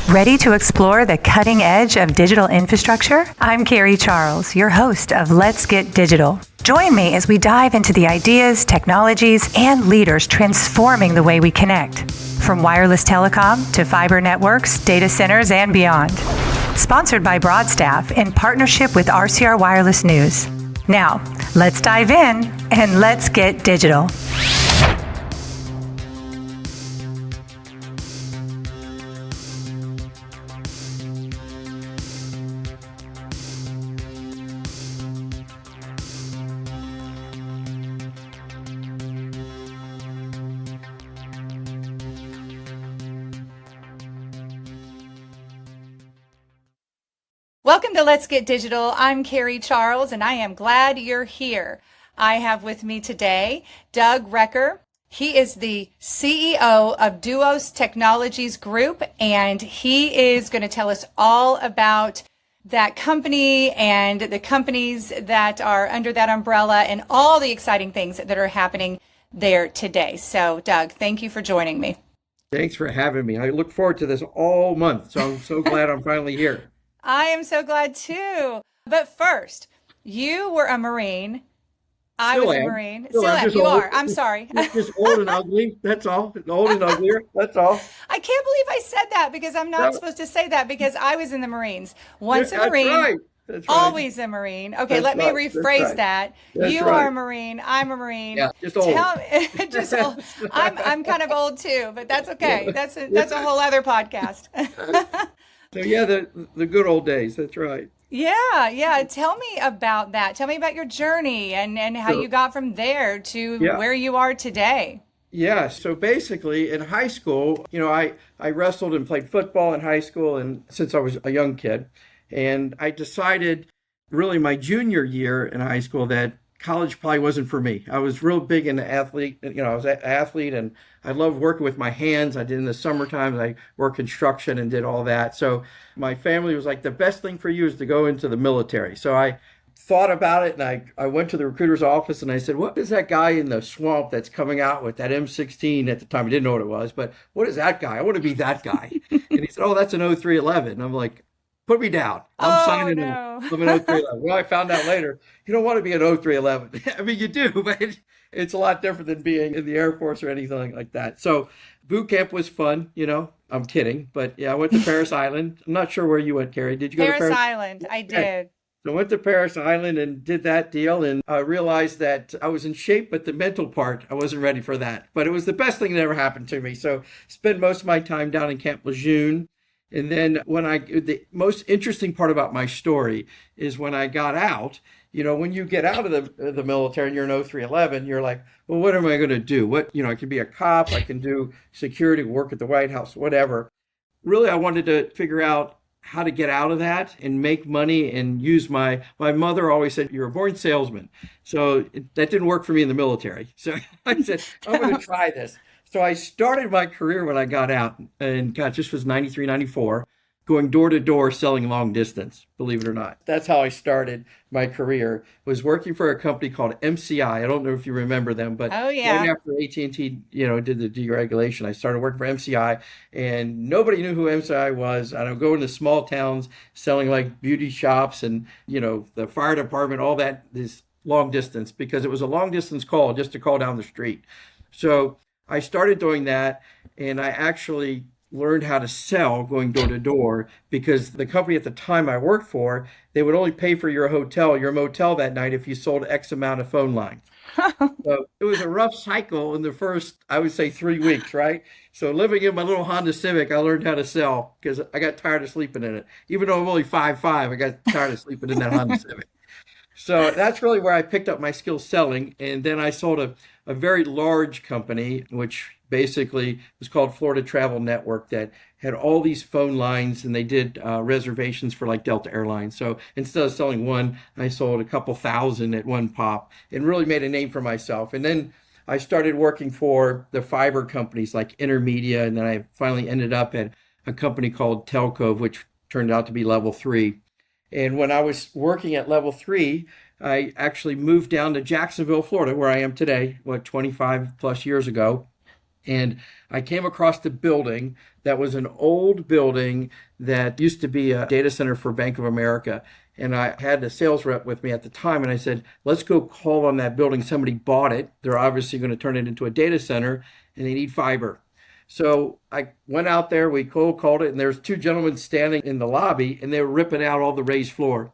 Ready to explore the cutting edge of digital infrastructure? I'm Carrie Charles, your host of Let's Get Digital. Join me as we dive into the ideas, technologies, and leaders transforming the way we connect. From wireless telecom to fiber networks, data centers, and beyond. Sponsored by Broadstaff in partnership with RCR Wireless News. Now, let's dive in and let's get digital. Welcome to Let's Get Digital. I'm Carrie Charles, and I am glad you're here. I have with me today Doug Recker. He is the CEO of Duos Technologies Group, and he is going to tell us all about that company and the companies that are under that umbrella and all the exciting things that are happening there today. So, Doug, thank you for joining me. Thanks for having me. I look forward to this all month, so I'm so glad I'm finally here. I am so glad too. But first, you were a Marine. I was a Marine. Still am. You are. I'm sorry. Just old and ugly. That's all. Old and uglier. That's all. I can't believe I said that because I'm not supposed to say that because I was in the Marines. Once a Marine. That's right. That's right. Always a Marine. Okay, let me rephrase that. You are a Marine. I'm a Marine. Yeah, just old. Just old. I'm kind of old too, but that's okay. That's a whole other podcast. So yeah, the good old days. That's right. Yeah. Tell me about that. Tell me about your journey and how you got from there to where you are today. Yeah. So basically, in high school, I wrestled and played football in high school, and since I was a young kid, and I decided really my junior year in high school that college probably wasn't for me. I was real big into athlete. I was an athlete and I loved working with my hands. I did in the summertime, I worked construction and did all that. So my family was like, the best thing for you is to go into the military. So I thought about it and I went to the recruiter's office and I said, what is that guy in the swamp that's coming out with that M16 at the time? I didn't know what it was, but what is that guy? I want to be that guy. And he said, oh, that's an 0311. And I'm like, put me down. I'm signing up. I'm an 0311. Well, I found out later, you don't want to be an 0311. I mean, you do, but it's a lot different than being in the Air Force or anything like that. So boot camp was fun, I'm kidding. But yeah, I went to Paris Island. I'm not sure where you went, Carrie. Did you go to Paris Island? I did. So I went to Paris Island and did that deal. And I realized that I was in shape, but the mental part, I wasn't ready for that. But it was the best thing that ever happened to me. So spent most of my time down in Camp Lejeune. And then the most interesting part about my story is when I got out, when you get out of the military and you're an 0311, you're like, well, what am I going to do? I can be a cop, I can do security, work at the White House, whatever. Really, I wanted to figure out how to get out of that and make money and use my mother always said, you're a born salesman. So that didn't work for me in the military. So I said, I'm going to try this. So I started my career when I got out, and this was 93, 94, going door to door selling long distance, believe it or not. That's how I started my career, was working for a company called MCI. I don't know if you remember them, but right after AT&T, did the deregulation, I started working for MCI, and nobody knew who MCI was. I would go into small towns selling like beauty shops and, the fire department, all that, this long distance, because it was a long distance call just to call down the street. So I started doing that, and I actually learned how to sell going door to door because the company at the time I worked for, they would only pay for your motel that night if you sold X amount of phone lines. So it was a rough cycle in the first, I would say, 3 weeks, right? So living in my little Honda Civic, I learned how to sell because I got tired of sleeping in it. Even though I'm only 5'5", I got tired of sleeping in that Honda Civic. So that's really where I picked up my skills selling. And then I sold a very large company, which basically was called Florida Travel Network, that had all these phone lines, and they did reservations for like Delta Airlines. So instead of selling one, I sold a couple thousand at one pop and really made a name for myself. And then I started working for the fiber companies like Intermedia, and then I finally ended up at a company called Telco, which turned out to be Level 3. And when I was working at Level 3, I actually moved down to Jacksonville, Florida, where I am today, 25 plus years ago. And I came across the building that was an old building that used to be a data center for Bank of America. And I had a sales rep with me at the time, and I said, let's go call on that building. Somebody bought it. They're obviously going to turn it into a data center, and they need fiber. So I went out there, we cold called it, and there's two gentlemen standing in the lobby, and they were ripping out all the raised floor.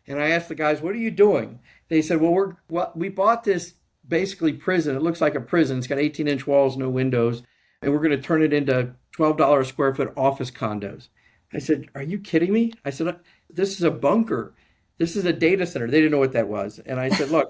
And I asked the guys, what are you doing? They said, we bought this basically prison. It looks like a prison. It's got 18-inch walls, no windows, and we're going to turn it into $12 a square foot office condos. I said, are you kidding me? I said, this is a bunker. This is a data center. They didn't know what that was. And I said, look,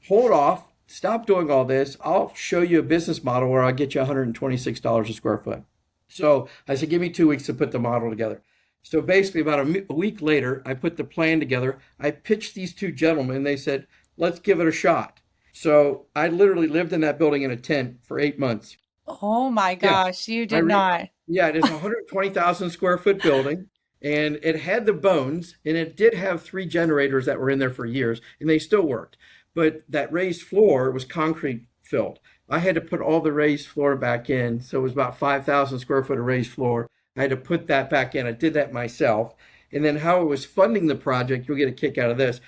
hold off. Stop doing all this. I'll show you a business model where I'll get you $126 a square foot. So I said, give me 2 weeks to put the model together. So basically about a week later, I put the plan together. I pitched these two gentlemen, and they said, let's give it a shot. So I literally lived in that building in a tent for 8 months. Oh my gosh, you did not. Yeah, it is a 120,000 square foot building, and it had the bones, and it did have 3 generators that were in there for years, and they still worked. But that raised floor was concrete filled. I had to put all the raised floor back in. So it was about 5,000 square foot of raised floor. I had to put that back in. I did that myself. And then how I was funding the project, you'll get a kick out of this.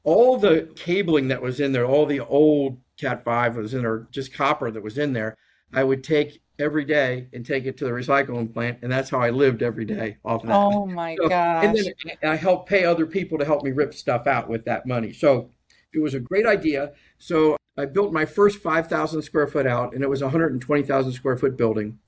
All the cabling that was in there, all the old Cat 5 was in there, just copper that was in there, I would take every day and take it to the recycling plant. And that's how I lived every day off of that. Oh my gosh. And then I helped pay other people to help me rip stuff out with that money. So it was a great idea. So I built my first 5,000 square foot out, and it was a 120,000 square foot building.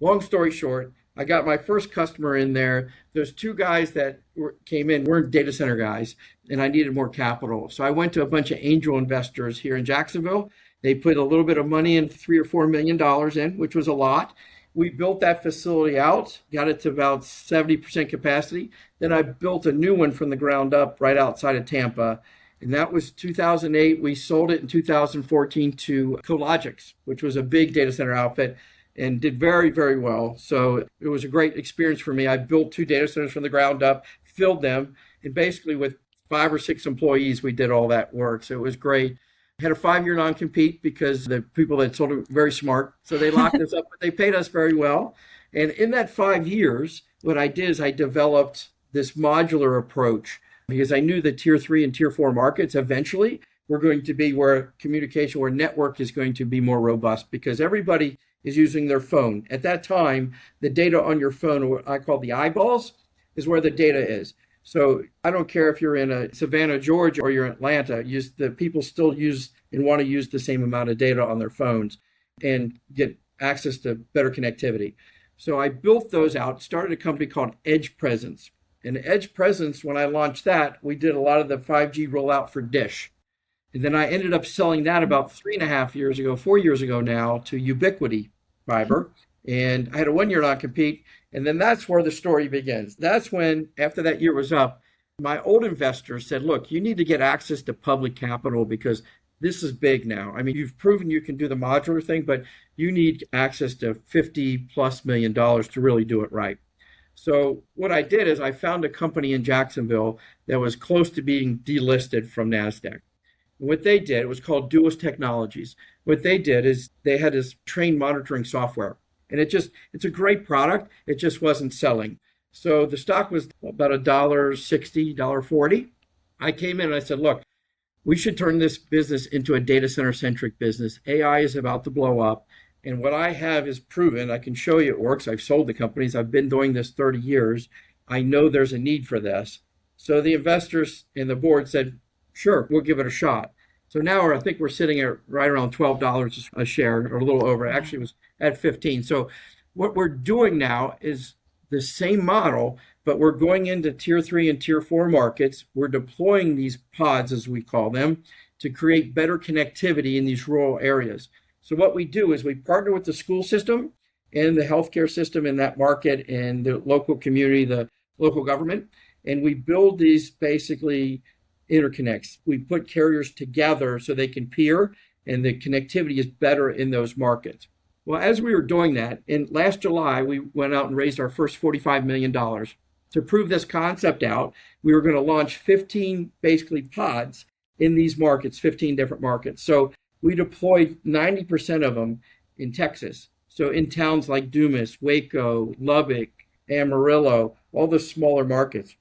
Long story short, I got my first customer in there. There's 2 guys that came in, weren't data center guys, and I needed more capital. So I went to a bunch of angel investors here in Jacksonville. They put a little bit of money in, $3 or $4 million in, which was a lot. We built that facility out, got it to about 70% capacity. Then I built a new one from the ground up right outside of Tampa. And that was 2008. We sold it in 2014 to Cologix, which was a big data center outfit, and did very, very well. So it was a great experience for me. I built 2 data centers from the ground up, filled them, and basically with 5 or 6 employees, we did all that work. So it was great. Had a 5-year non-compete because the people that sold it were very smart. So they locked us up, but they paid us very well. And in that 5 years, what I did is I developed this modular approach, because I knew that tier 3 and tier 4 markets eventually were going to be where communication, where network is going to be more robust, because everybody is using their phone. At that time, the data on your phone, what I call the eyeballs, is where the data is. So I don't care if you're in Savannah, Georgia, or you're in Atlanta, the people still use and want to use the same amount of data on their phones and get access to better connectivity. So I built those out, started a company called Edge Presence. And Edge Presence, when I launched that, we did a lot of the 5G rollout for Dish. And then I ended up selling that about 3.5 years ago, 4 years ago now, to Ubiquity Fiber. And I had a 1-year non-compete. And then that's where the story begins. That's when, after that year was up, my old investors said, look, you need to get access to public capital because this is big now. I mean, you've proven you can do the modular thing, but you need access to $50+ million to really do it right. So what I did is I found a company in Jacksonville that was close to being delisted from NASDAQ. And what they did, it was called Duos Technologies. What they did is they had this train monitoring software. And it's a great product. It just wasn't selling. So the stock was about $1.60, $1.40. I came in and I said, look, we should turn this business into a data center centric business. AI is about to blow up. And what I have is proven. I can show you it works. I've sold the companies. I've been doing this 30 years. I know there's a need for this. So the investors and the board said, sure, we'll give it a shot. So now I think we're sitting at right around $12 a share, or a little over. Actually, it was at 15. So what we're doing now is the same model, but we're going into tier 3 and tier 4 markets. We're deploying these pods, as we call them, to create better connectivity in these rural areas. So what we do is we partner with the school system and the healthcare system in that market and the local community, the local government, and we build these basically interconnects. We put carriers together so they can peer and the connectivity is better in those markets. Well, as we were doing that, in last July, we went out and raised our first $45 million. To prove this concept out, we were going to launch 15 basically pods in these markets, 15 different markets. So we deployed 90% of them in Texas. So in towns like Dumas, Waco, Lubbock, Amarillo, all the smaller markets.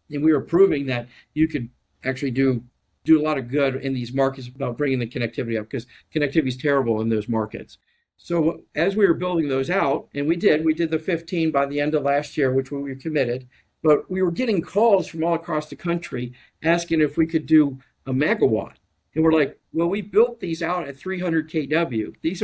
And we were proving that you could actually do a lot of good in these markets about bringing the connectivity up, because connectivity is terrible in those markets. So as we were building those out, and we did the 15 by the end of last year, which we were committed, but we were getting calls from all across the country asking if we could do a megawatt. And we're like, well, we built these out at 300 kW. These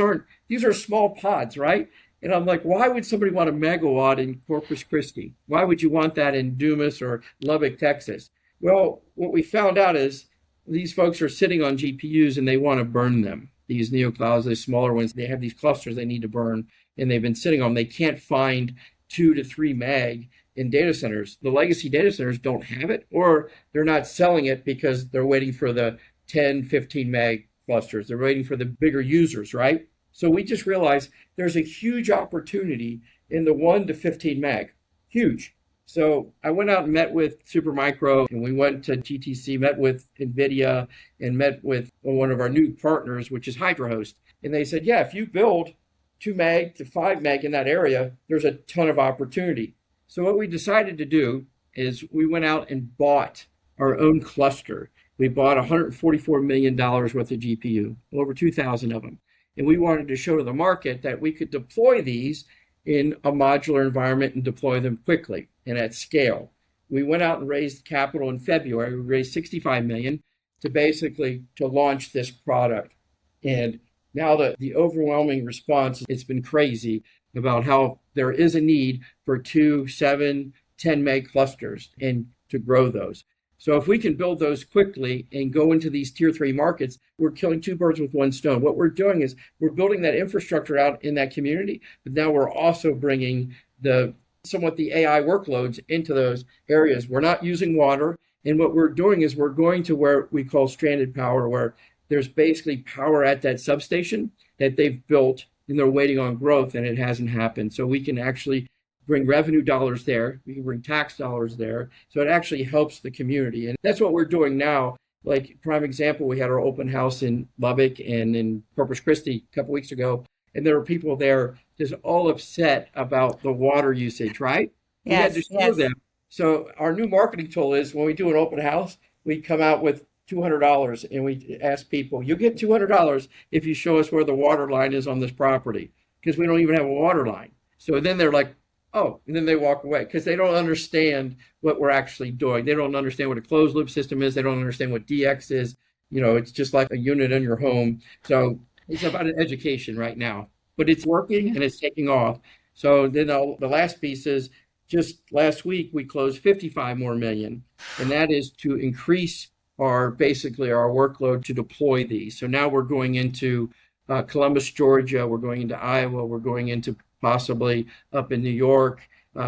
are small pods, right? And I'm like, why would somebody want a megawatt in Corpus Christi? Why would you want that in Dumas or Lubbock, Texas? Well, what we found out is these folks are sitting on GPUs and they want to burn them. These neoclouds, these smaller ones, they have these clusters they need to burn, and they've been sitting on them. They can't find 2 to 3 meg in data centers. The legacy data centers don't have it, or they're not selling it because they're waiting for the 10, 15 meg clusters. They're waiting for the bigger users, right? So we just realized there's a huge opportunity in the 1 to 15 meg. Huge. So I went out and met with Supermicro, and we went to GTC, met with NVIDIA, and met with one of our new partners, which is HydroHost. And they said, yeah, if you build 2 meg to 5 meg in that area, there's a ton of opportunity. So what we decided to do is we went out and bought our own cluster. We bought $144 million worth of GPU, over 2,000 of them. And we wanted to show to the market that we could deploy these in a modular environment and deploy them quickly and at scale. We went out and raised capital in February. We raised 65 million to launch this product. And now the overwhelming response, it's been crazy about how there is a need for 2, 7, 10 meg clusters and to grow those. So if we can build those quickly and go into these tier 3 markets, we're killing 2 birds with 1 stone. What we're doing is we're building that infrastructure out in that community, but now we're also bringing the AI workloads into those areas. We're not using water. And what we're doing is we're going to where we call stranded power, where there's basically power at that substation that they've built and they're waiting on growth, and it hasn't happened. So we can actually bring revenue dollars there. We can bring tax dollars there. So it actually helps the community. And that's what we're doing now. Like, prime example, we had our open house in Lubbock and in Corpus Christi a couple weeks ago. And there were people there just all upset about the water usage, right? We had to show them. So our new marketing tool is when we do an open house, we come out with $200 and we ask people, you get $200 if you show us where the water line is on this property, because we don't even have a water line. So then they're like, oh, and then they walk away because they don't understand what we're actually doing. They don't understand what a closed loop system is. They don't understand what DX is. It's just like a unit in your home. So it's about an education right now, but it's working and it's taking off. So then the last piece is just last week, we closed 55 more million, and that is to increase our workload to deploy these. So now we're going into Columbus, Georgia. We're going into Iowa. We're going into possibly up in New York.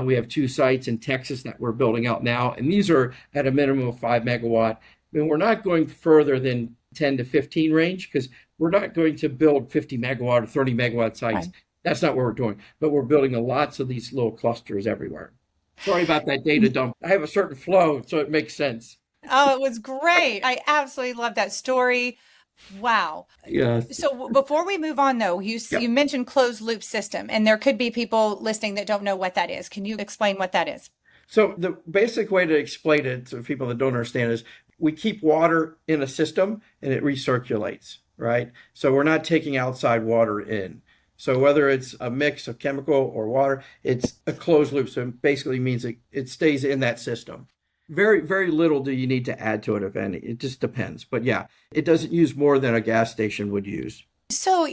We have 2 sites in Texas that we're building out now, and these are at a minimum of 5 megawatt. And we're not going further than 10 to 15 range, because we're not going to build 50 megawatt or 30 megawatt sites. Right. That's not what we're doing, but we're building lots of these little clusters everywhere. Sorry about that data dump. I have a certain flow, so it makes sense. Oh, it was great. I absolutely love that story. Wow. Yeah. So before we move on, though, you mentioned closed loop system, and there could be people listening that don't know what that is. Can you explain what that is? So the basic way to explain it to people that don't understand is we keep water in a system and it recirculates, right? So we're not taking outside water in. So whether it's a mix of chemical or water, it's a closed loop. So it basically means it stays in that system. Very, very little do you need to add to it, if any. It just depends. But yeah, it doesn't use more than a gas station would use. So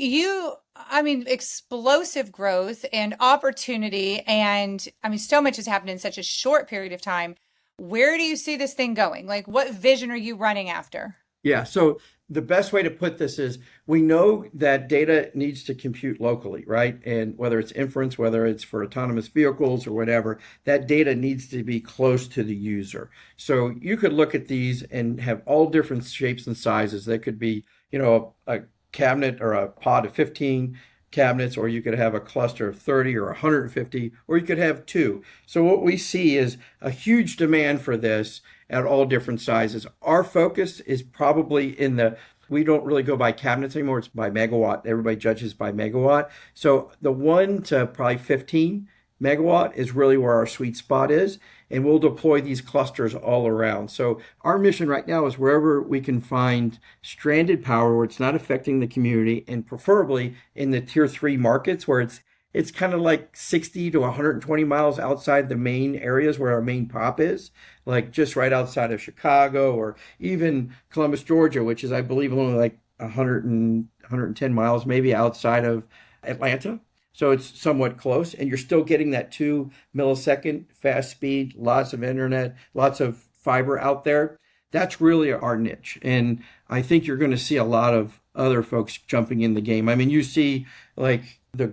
explosive growth and opportunity. And so much has happened in such a short period of time. Where do you see this thing going? Like, what vision are you running after? Yeah. So the best way to put this is we know that data needs to compute locally, right? And whether it's inference, whether it's for autonomous vehicles or whatever, that data needs to be close to the user. So you could look at these and have all different shapes and sizes. They could be, a cabinet or a pod of 15 cabinets, or you could have a cluster of 30 or 150, or you could have 2. So what we see is a huge demand for this at all different sizes. Our focus is probably in the We don't really go by cabinets anymore. It's by megawatt. Everybody judges by megawatt. So the 1 to probably 15 megawatt is really where our sweet spot is. And we'll deploy these clusters all around. So our mission right now is wherever we can find stranded power where it's not affecting the community, and preferably in the tier 3 markets where it's kind of like 60 to 120 miles outside the main areas where our main pop is, like just right outside of Chicago or even Columbus, Georgia, which is, I believe, only like 110 miles maybe outside of Atlanta. So it's somewhat close, and you're still getting that 2 millisecond fast speed, lots of internet, lots of fiber out there. That's really our niche. And I think you're going to see a lot of other folks jumping in the game. I mean, you see like the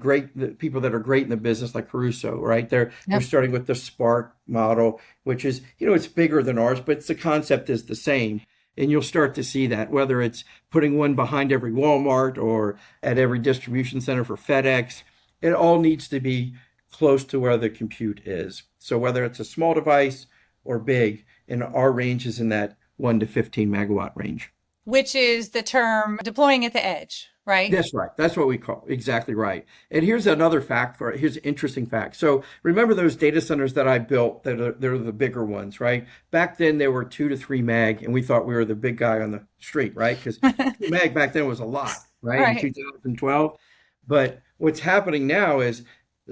people that are great in the business, like Caruso, right? They're starting with the Spark model, which is, it's bigger than ours, but the concept is the same. And you'll start to see that, whether it's putting one behind every Walmart or at every distribution center for FedEx, it all needs to be close to where the compute is. So whether it's a small device or big, and our range is in that 1 to 15 megawatt range. Which is the term deploying at the edge, right? That's right. That's what we call exactly right. And here's another fact here's an interesting fact. So remember those data centers that I built they're the bigger ones, right? Back then they were 2 to 3 meg, and we thought we were the big guy on the street, right? Because 2 meg back then was a lot, right? In 2012. But what's happening now is,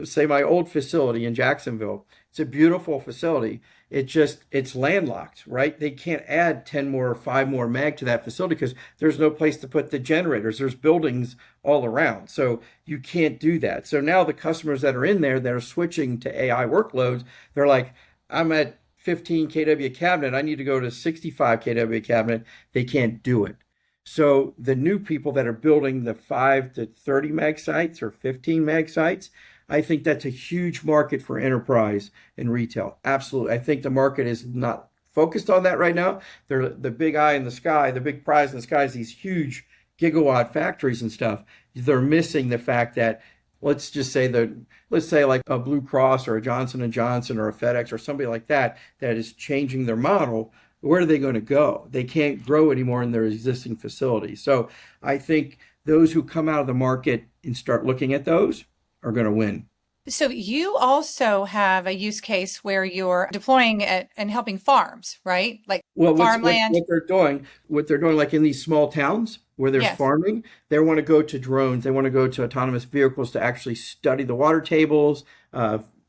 say, my old facility in Jacksonville, it's a beautiful facility. It's landlocked, right? They can't add 10 more or 5 more meg to that facility because there's no place to put the generators. There's buildings all around. So you can't do that. So now the customers that are in there that are switching to AI workloads, they're like, I'm at 15 kW cabinet. I need to go to 65 kW cabinet. They can't do it. So the new people that are building the 5 to 30 meg sites or 15 meg sites, I think that's a huge market for enterprise and retail. Absolutely. I think the market is not focused on that right now. They're the big eye in the sky, the big prize in the sky is these huge gigawatt factories and stuff. They're missing the fact that, let's say like a Blue Cross or a Johnson & Johnson or a FedEx or somebody like that is changing their model. Where are they going to go? They can't grow anymore in their existing facilities. So I think those who come out of the market and start looking at those are going to win. So you also have a use case where you're deploying and helping farms, right? Like farmland. What they're doing, like in these small towns where there's farming, they want to go to drones. They want to go to autonomous vehicles to actually study the water tables,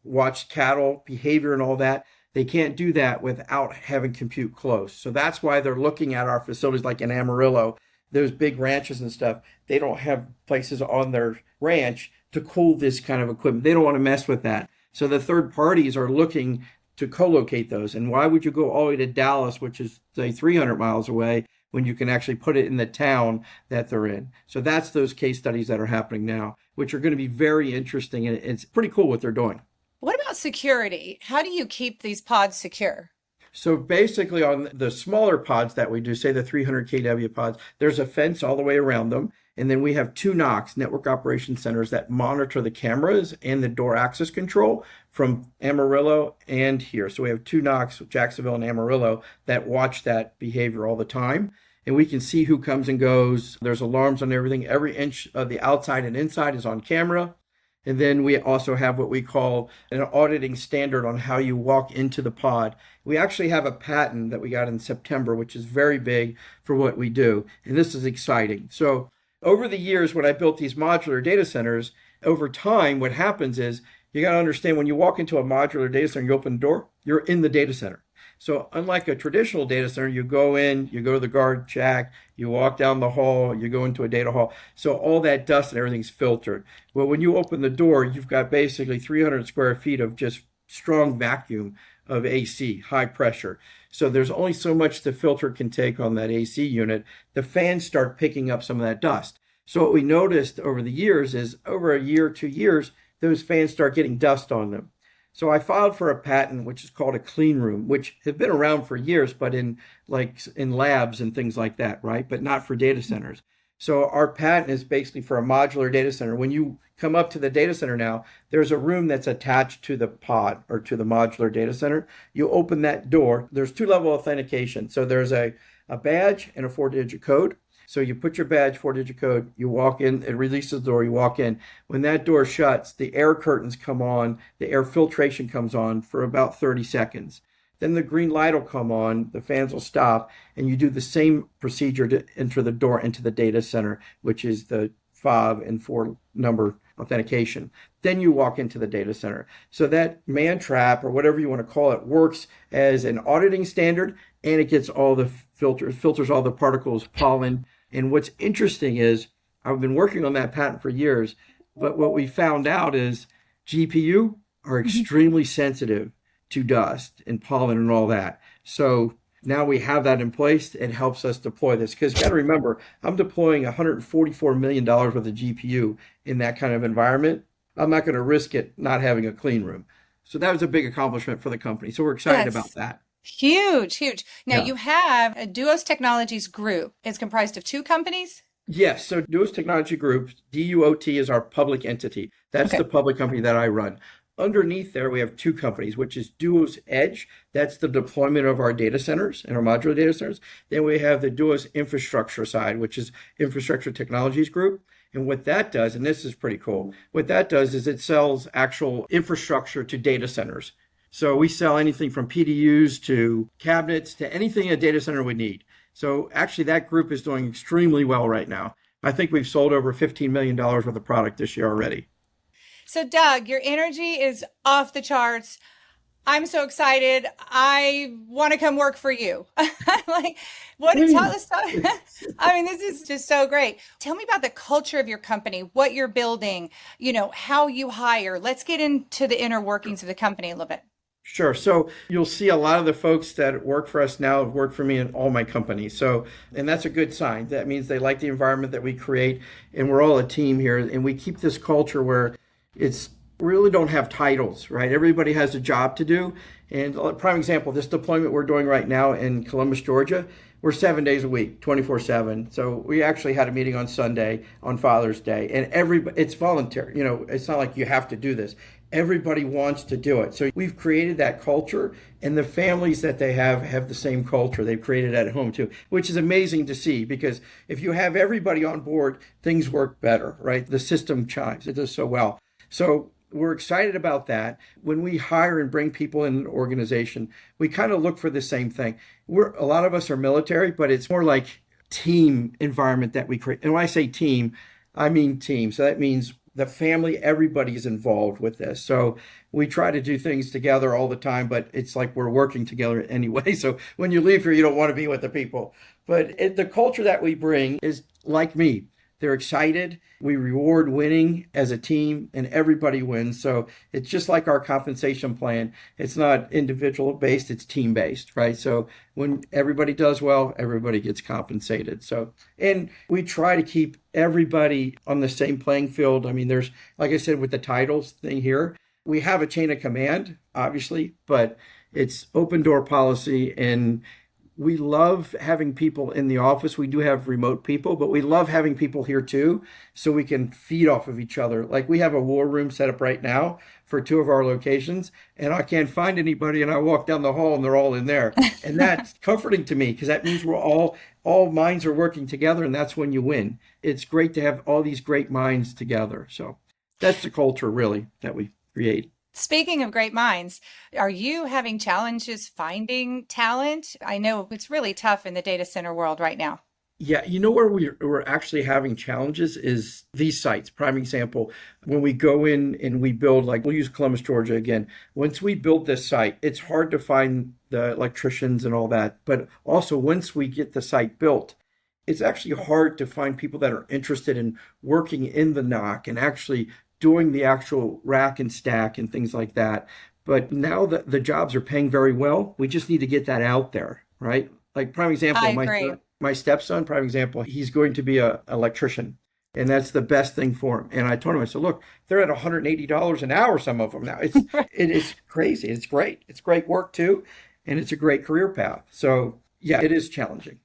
watch cattle behavior and all that. They can't do that without having compute close. So that's why they're looking at our facilities like in Amarillo, those big ranches and stuff. They don't have places on their ranch to cool this kind of equipment. They don't want to mess with that. So the third parties are looking to co-locate those. And why would you go all the way to Dallas, which is, say, 300 miles away, when you can actually put it in the town that they're in? So that's those case studies that are happening now, which are going to be very interesting. And it's pretty cool what they're doing. What about security? How do you keep these pods secure? So basically on the smaller pods that we do, say the 300 kW pods, there's a fence all the way around them. And then we have 2 NOCs, network operations centers, that monitor the cameras and the door access control from Amarillo and here. So we have 2 NOCs, Jacksonville and Amarillo, that watch that behavior all the time. And we can see who comes and goes. There's alarms on everything. Every inch of the outside and inside is on camera. And then we also have what we call an auditing standard on how you walk into the pod. We actually have a patent that we got in September, which is very big for what we do. And this is exciting. So over the years, when I built these modular data centers, over time, what happens is you got to understand, when you walk into a modular data center, you open the door, you're in the data center. So unlike a traditional data center, you go in, you go to the guard shack, you walk down the hall, you go into a data hall. So all that dust and everything's filtered. Well, when you open the door, you've got basically 300 square feet of just strong vacuum of AC, high pressure. So there's only so much the filter can take on that AC unit. The fans start picking up some of that dust. So what we noticed over the years is, over a year, 2 years, those fans start getting dust on them. So I filed for a patent, which is called a clean room, which has been around for years, but in labs and things like that, right? But not for data centers. So our patent is basically for a modular data center. When you come up to the data center now, there's a room that's attached to the pod or to the modular data center. You open that door. There's 2-level authentication. So there's a badge and a 4-digit code. So you put your badge, 4-digit code, you walk in, it releases the door, you walk in. When that door shuts, the air curtains come on, the air filtration comes on for about 30 seconds. Then the green light will come on, the fans will stop, and you do the same procedure to enter the door into the data center, which is the fob and 4-number authentication. Then you walk into the data center. So that man trap, or whatever you want to call it, works as an auditing standard, and it gets all the filters all the particles, pollen. And what's interesting is I've been working on that patent for years, but what we found out is GPU are extremely sensitive to dust and pollen and all that. So now we have that in place. It helps us deploy this, because you got to remember, I'm deploying $144 million worth of GPU in that kind of environment. I'm not going to risk it not having a clean room. So that was a big accomplishment for the company. So we're excited about that. Huge, huge. Now Yeah. you have a Duos Technologies group. It's comprised of 2 companies. Yes. So Duos Technology Group, DUOT, is our public entity. That's Okay. the public company that I run. Underneath there, we have 2 companies, which is Duos Edge. That's the deployment of our data centers and our modular data centers. Then we have the Duos Infrastructure side, which is Infrastructure Technologies Group. And what that does, and this is pretty cool, what that does is it sells actual infrastructure to data centers. So we sell anything from PDUs to cabinets to anything a data center would need. So actually that group is doing extremely well right now. I think we've sold over $15 million worth of product this year already. So Doug, your energy is off the charts. I'm so excited. I want to come work for you. Like, tell us? I mean, this is just so great. Tell me about the culture of your company, what you're building, how you hire. Let's get into the inner workings of the company a little bit. Sure. So you'll see a lot of the folks that work for us now have worked for me in all my companies. So, and that's a good sign. That means they like the environment that we create, and we're all a team here, and we keep this culture where it's we really don't have titles, right? Everybody has a job to do. And a prime example, this deployment we're doing right now in Columbus, Georgia, we're 7 days a week, 24/7. So we actually had a meeting on Sunday, on Father's Day, and it's voluntary. It's not like you have to do this. Everybody wants to do it. So we've created that culture, and the families that they have the same culture. They've created at home too, which is amazing to see, because if you have everybody on board, things work better, right? The system chimes. It does so well. So we're excited about that. When we hire and bring people in an organization, we kind of look for the same thing. A lot of us are military, but it's more like team environment that we create. And when I say team, I mean team. So that means the family, everybody's involved with this. So we try to do things together all the time, but it's like we're working together anyway. So when you leave here, you don't want to be with the people. But the culture that we bring is like me. They're excited. We reward winning as a team, and everybody wins. So it's just like our compensation plan. It's not individual based, it's team based, right? So when everybody does well, everybody gets compensated. So, and we try to keep everybody on the same playing field. I mean, there's, like I said, with the titles thing here, we have a chain of command, obviously, but it's open door policy, and we love having people in the office. We do have remote people, but we love having people here too, so we can feed off of each other. Like we have a war room set up right now for 2 of our locations, and I can't find anybody, and I walk down the hall and they're all in there. And that's comforting to me, because that means we're all minds are working together, and that's when you win. It's great to have all these great minds together. So that's the culture really that we create. Speaking of great minds, are you having challenges finding talent? I know it's really tough in the data center world right now. Yeah, where we're actually having challenges is these sites. Prime example, when we go in and we build, like we'll use Columbus, Georgia again. Once we build this site, it's hard to find the electricians and all that. But also once we get the site built, it's actually hard to find people that are interested in working in the NOC and actually doing the actual rack and stack and things like that. But now that the jobs are paying very well, we just need to get that out there, right? Like prime example, I agree. my stepson, prime example, he's going to be an electrician, and that's the best thing for him. And I told him, I said, look, they're at $180 an hour, some of them now. It is crazy. It's great. It's great work too, and it's a great career path. So yeah, it is challenging.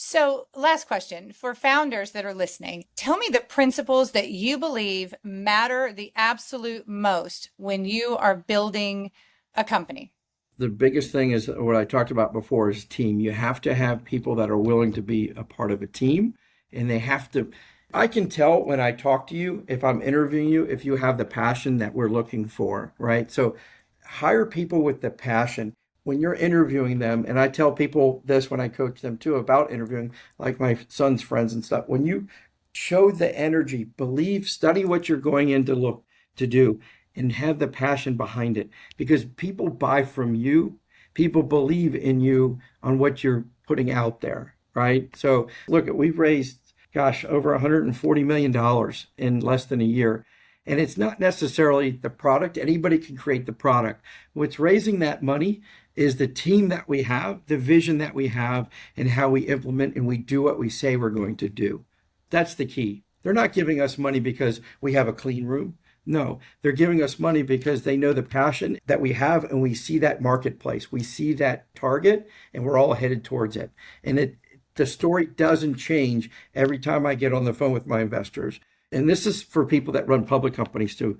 So, last question for founders that are listening. Tell me the principles that you believe matter the absolute most when you are building a company. The biggest thing is what I talked about before is team. You have to have people that are willing to be a part of a team. and they have to. I can tell when I talk to you, if I'm interviewing you, if you have the passion that we're looking for, right? So hire people with the passion when you're interviewing them. And I tell people this when I coach them too about interviewing, like my son's friends and stuff. When you show the energy, believe, study what you're going in to do, and have the passion behind it, because people buy from you. People believe in you on what you're putting out there, right? So look, we've raised, over $140 million in less than a year. And it's not necessarily the product. Anybody can create the product. What's raising that money is the team that we have, the vision that we have, and how we implement and we do what we say we're going to do. That's the key. They're not giving us money because we have a clean room. No, they're giving us money because they know the passion that we have, and we see that marketplace. We see that target, and we're all headed towards it. And the story doesn't change every time I get on the phone with my investors. And this is for people that run public companies too.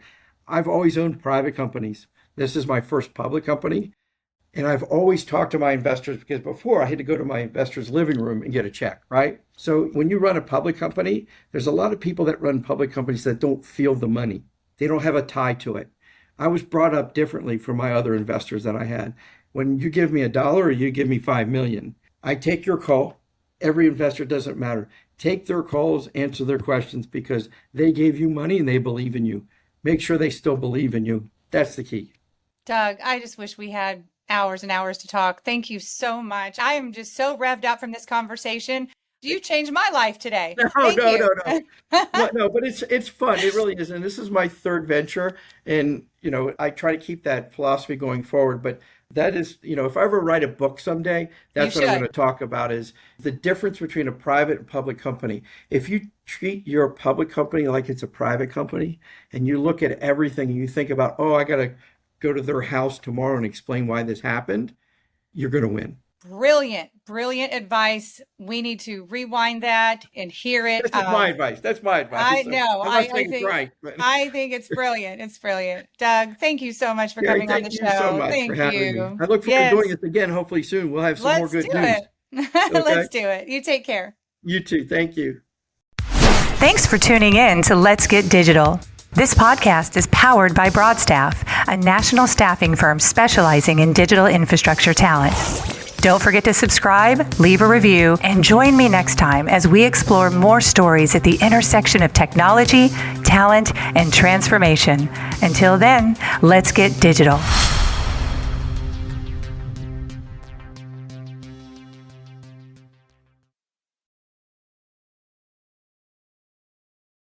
I've always owned private companies. This is my first public company. And I've always talked to my investors, because before I had to go to my investor's living room and get a check, right? So when you run a public company, there's a lot of people that run public companies that don't feel the money. They don't have a tie to it. I was brought up differently from my other investors that I had. When you give me $1 or you give me 5 million, I take your call. Every investor, doesn't matter. Take their calls, answer their questions, because they gave you money and they believe in you. Make sure they still believe in you. That's the key. Doug, I just wish we had hours and hours to talk. Thank you so much. I am just so revved up from this conversation. You changed my life today. No, but it's fun. It really is. And this is my third venture. And, I try to keep that philosophy going forward. But that is, if I ever write a book someday, that's what I'm going to talk about, is the difference between a private and public company. If you treat your public company like it's a private company, and you look at everything and you think about, I got to go to their house tomorrow and explain why this happened, you're going to win. Brilliant advice. We need to rewind that and hear it. That's my advice. I know. I think it's right. I think it's brilliant. It's brilliant. Doug, thank you so much for coming on the show. Thank you so much for having me. I look forward to doing this again, hopefully soon. We'll have some more good news. Let's do it. You take care. You too. Thank you. Thanks for tuning in to Let's Get Digital. This podcast is powered by Broadstaff, a national staffing firm specializing in digital infrastructure talent. Don't forget to subscribe, leave a review, and join me next time as we explore more stories at the intersection of technology, talent, and transformation. Until then, let's get digital.